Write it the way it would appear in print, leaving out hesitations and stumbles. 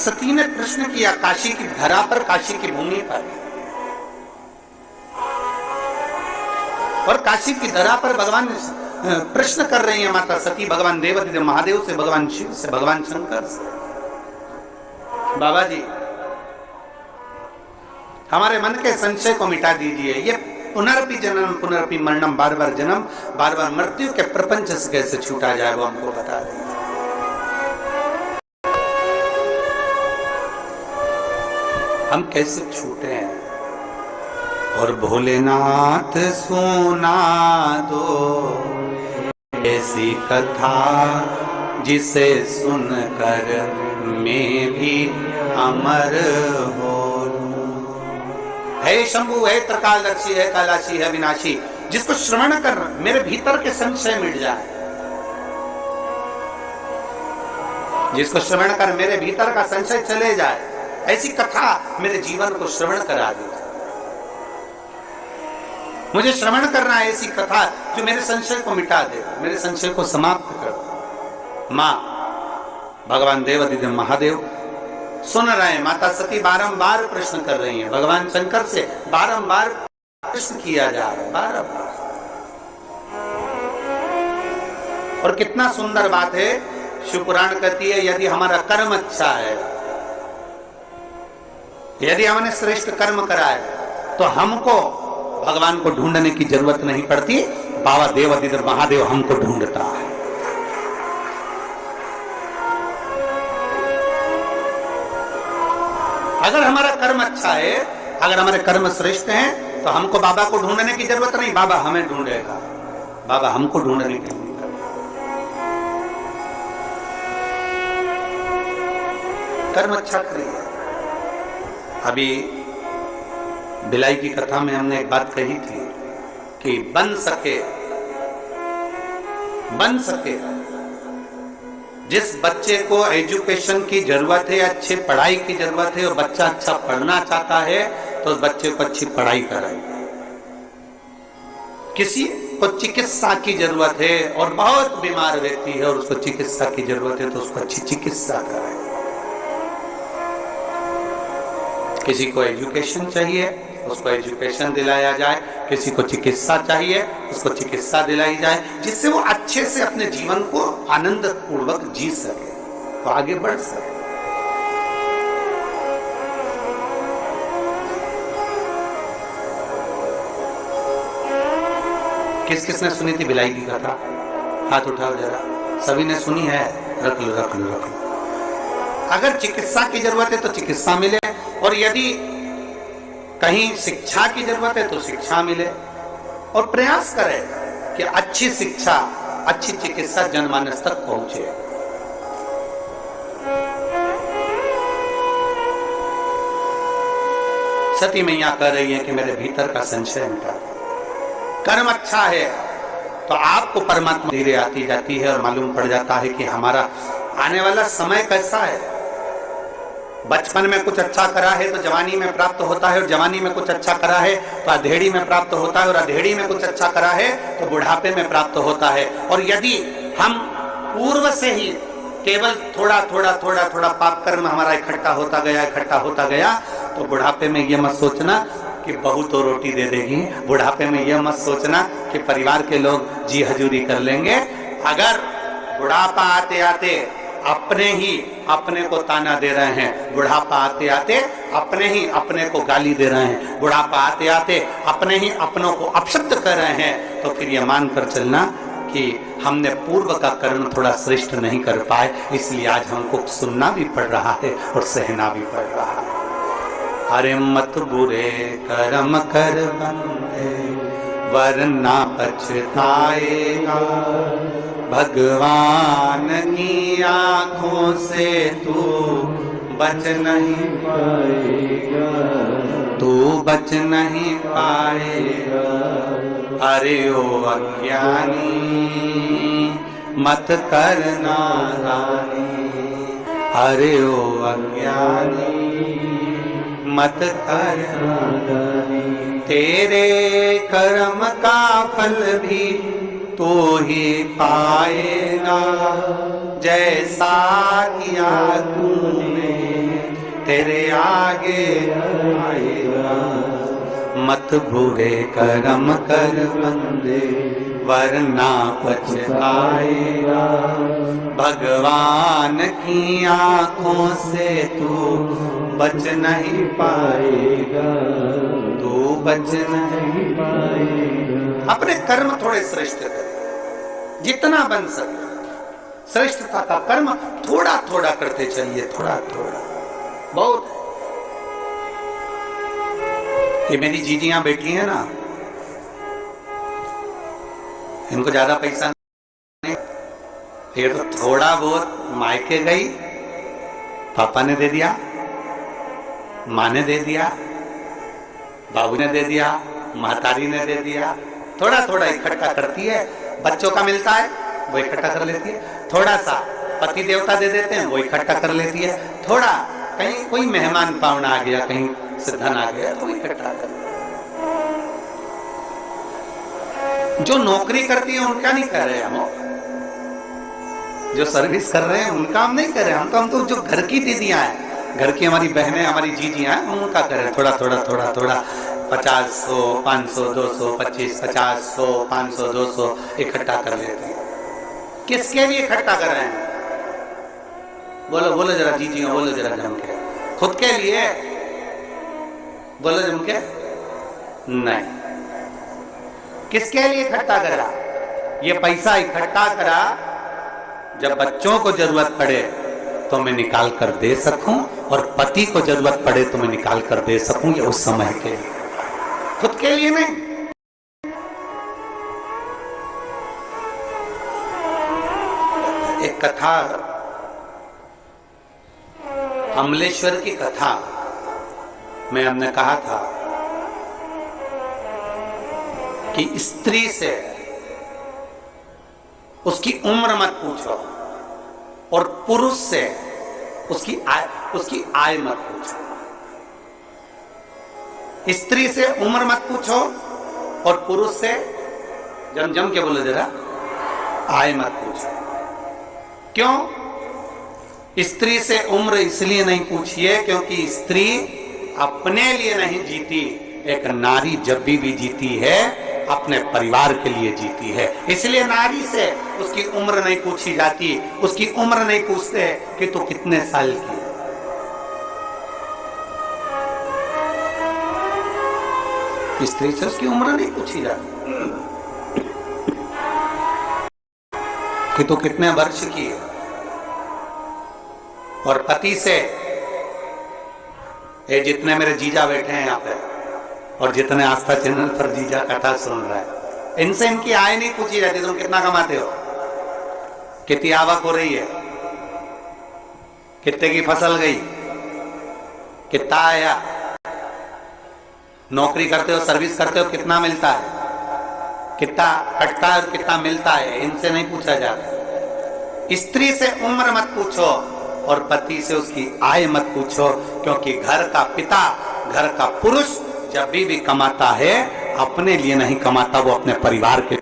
सती ने प्रश्न किया काशी की धरा पर, काशी की भूमि पर, और काशी की धरा पर भगवान प्रश्न कर रही है माता सती भगवान देवादिदेव महादेव से, भगवान शिव से, भगवान शंकर से। बाबा जी हमारे मन के संशय को मिटा दीजिए, ये पुनरपि जन्म पुनरपि मरणम, बार बार जन्म बार बार मृत्यु के प्रपंच से कैसे छूटा जाए वो हमको बता दीजिए। हम कैसे छूटे हैं? और भोलेनाथ सुना दो ऐसी कथा जिसे सुनकर मैं भी अमर हो। हे शंभु, है त्रिकालदर्शी, है कैलाशी, है विनाशी, जिसको श्रवण कर मेरे भीतर के संशय मिट जाए, जिसको श्रवण कर मेरे भीतर का संशय चले जाए, ऐसी कथा मेरे जीवन को श्रवण करा दे। मुझे श्रवण करना है ऐसी कथा जो मेरे संशय को मिटा दे, मेरे संशय को समाप्त कर दे। मां भगवान देवादिदेव महादेव सुन रहे हैं, माता सती बारंबार प्रश्न कर रही हैं, भगवान शंकर से बारंबार प्रश्न किया जा रहा है, बारंबार। और कितना सुंदर बात है, शिव पुराण कहती है यदि हमारा कर्म अच्छा है, यदि हमने श्रेष्ठ कर्म करा है तो हमको भगवान को ढूंढने की जरूरत नहीं पड़ती, बाबा देवादिदेव महादेव हमको ढूंढता है। अगर हमारा कर्म अच्छा है, अगर हमारे कर्म श्रेष्ठ हैं तो हमको बाबा को ढूंढने की जरूरत नहीं, बाबा हमें ढूंढेगा, बाबा हमको ढूंढने की जरूरत। कर्म अच्छा करिए। अभी बिलाई की कथा में हमने एक बात कही थी कि बन सके जिस बच्चे को एजुकेशन की जरूरत है, अच्छी पढ़ाई की जरूरत है, और बच्चा अच्छा पढ़ना चाहता है तो उस बच्चे को अच्छी पढ़ाई कराए। किसी को चिकित्सा की जरूरत है और बहुत बीमार व्यक्ति है और उसको चिकित्सा की जरूरत है तो उसको अच्छी चिकित्सा कराए। किसी को एजुकेशन चाहिए उसको एजुकेशन दिलाया जाए, किसी को चिकित्सा चाहिए उसको चिकित्सा दिलाई जाए, जिससे वो अच्छे से अपने जीवन को आनंद पूर्वक जी सके, तो आगे बढ़ सके। किस किसने सुनी थी बिलाई की कथा? हाथ उठाओ जरा। सभी ने सुनी है? रख लो रख लो रख लो। अगर चिकित्सा की जरूरत है तो चिकित्सा मिले, और यदि कहीं शिक्षा की जरूरत है तो शिक्षा मिले, और प्रयास करें कि अच्छी शिक्षा अच्छी चिकित्सा जनमानस तक पहुंचे। सती मैया कह रही है कि मेरे भीतर का संशय मिटा दे। कर्म अच्छा है तो आपको परमात्मा धीरे आती जाती है और मालूम पड़ जाता है कि हमारा आने वाला समय कैसा है। बचपन में कुछ अच्छा करा है तो जवानी में प्राप्त होता है, और जवानी में कुछ अच्छा करा है तो अधेड़ी में प्राप्त होता है, और अधेड़ी में कुछ अच्छा करा है तो बुढ़ापे में प्राप्त होता है। और यदि हम पूर्व से ही केवल थोड़ा थोड़ा थोड़ा थोड़ा पाप कर्म हमारा इकट्ठा होता गया तो बुढ़ापे में यह मत सोचना कि बहू तो रोटी दे देगी, बुढ़ापे में यह मत सोचना कि परिवार के लोग जी हजूरी कर लेंगे। अगर बुढ़ापा आते आते अपने ही अपने को ताना दे रहे हैं, बुढ़ापा आते आते अपने ही अपने को गाली दे रहे हैं, बुढ़ापा आते आते अपने ही अपनों को अपशब्द कर रहे हैं, तो फिर ये मान कर चलना कि हमने पूर्व का कर्म थोड़ा श्रेष्ठ नहीं कर पाए, इसलिए आज हमको सुनना भी पड़ रहा है और सहना भी पड़ रहा है। अरे मत बुरे कर्म कर बंदे वरना पछताएगा, भगवान की आंखों से तू बच नहीं पाएगा, तू बच नहीं पाएगा। अरे ओ अज्ञानी मत करना नादानी, अरे ओ अज्ञानी मत करना नादानी। तेरे कर्म का फल भी तो ही पाएगा जैसा किया तूने तेरे आगे आएगा। मत बुरे कर्म कर बंदे वरना पछताएगा। भगवान की आंखों से तू बच नहीं पाएगा, तू बच नहीं पाएगा। अपने कर्म थोड़े श्रेष्ठ कर, जितना बन सके श्रेष्ठता का कर्म थोड़ा थोड़ा करते चलिए, थोड़ा थोड़ा बहुत। ये मेरी जीजियां बैठी हैं ना, इनको ज्यादा पैसा नहीं, ये तो थोड़ा बहुत मायके गई, पापा ने दे दिया, माँ ने दे दिया, बाबू ने दे दिया, महतारी ने दे दिया, थोड़ा थोड़ा इकट्ठा करती है। बच्चों का मिलता है वो इकट्ठा कर लेती है, थोड़ा सा पति देवता दे देते हैं वो इकट्ठा कर लेती है, थोड़ा कहीं कोई मेहमान पावना आ गया, कहीं से धन आ गया तो इकट्ठा कर। जो नौकरी करती है उनका नहीं कर रहे हम, जो सर्विस कर रहे हैं उनका हम नहीं कर रहे, हम तो जो घर की दीदियां हैं, घर की हमारी बहनें, हमारी जीजियां हैं, उनका करें थोड़ा थोड़ा थोड़ा थोड़ा। 50, 100, 500, 200, 25, 50, 100, 500, 200 इकट्ठा कर लेते हैं। किसके लिए इकट्ठा कर रहे हैं? बोलो बोलो जरा जीजियां, बोलो जरा जम के। खुद के लिए बोलो जम के? नहीं। किसके लिए इकट्ठा करा? ये पैसा इकट्ठा करा जब बच्चों को जरूरत पड़े तो मैं निकाल कर दे सकूं, और पति को जरूरत पड़े तो मैं निकाल कर दे सकूं, ये उस समय के लिए, खुद के लिए नहीं। एक कथा, अमलेश्वर की कथा में हमने कहा था कि स्त्री से उसकी उम्र मत पूछो और पुरुष से उसकी आय मत पूछो। स्त्री से उम्र मत पूछो और पुरुष से जम के बोलो जरा, आय मत पूछो। क्यों? स्त्री से उम्र इसलिए नहीं पूछिए क्योंकि स्त्री अपने लिए नहीं जीती, एक नारी जब भी जीती है अपने परिवार के लिए जीती है, इसलिए नारी से उसकी उम्र नहीं पूछी जाती, उसकी उम्र नहीं पूछते कि तू कितने साल की है। स्त्री से उसकी उम्र नहीं पूछी जाती कि तू कितने वर्ष की है। और पति से, ये जितने मेरे जीजा बैठे हैं यहाँ पे और जितने आस्था चैनल पर जीजा कथा सुन रहा है, इनसे इनकी आय नहीं पूछी जाती, तुम कितना कमाते हो, कितनी आवक हो रही है, कितने की फसल गई, कितना आया, नौकरी करते हो, सर्विस करते हो, कितना मिलता है, कितना कटता है और कितना मिलता है, इनसे नहीं पूछा जाता। स्त्री से उम्र मत पूछो और पति से उसकी आय मत पूछो, क्योंकि घर का पिता, घर का पुरुष जब भी कमाता है अपने लिए नहीं कमाता, वो अपने परिवार के